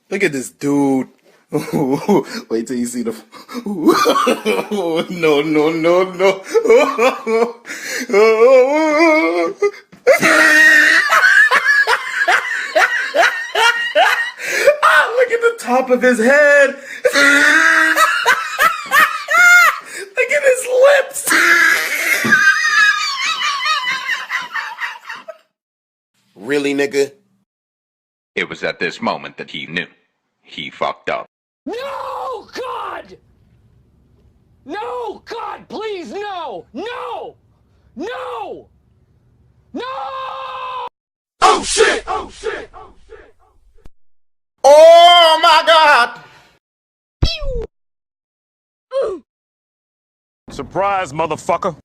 Look at this dude. Wait till you see the. No, no, no, no. Look at the top of his head. Look at his lips. Really, nigga? It was at this moment that he knew. He fucked up. No, God! No, God, please, no! No! No! No! Oh shit! Oh shit! Oh shit! Oh my God! Surprise, motherfucker.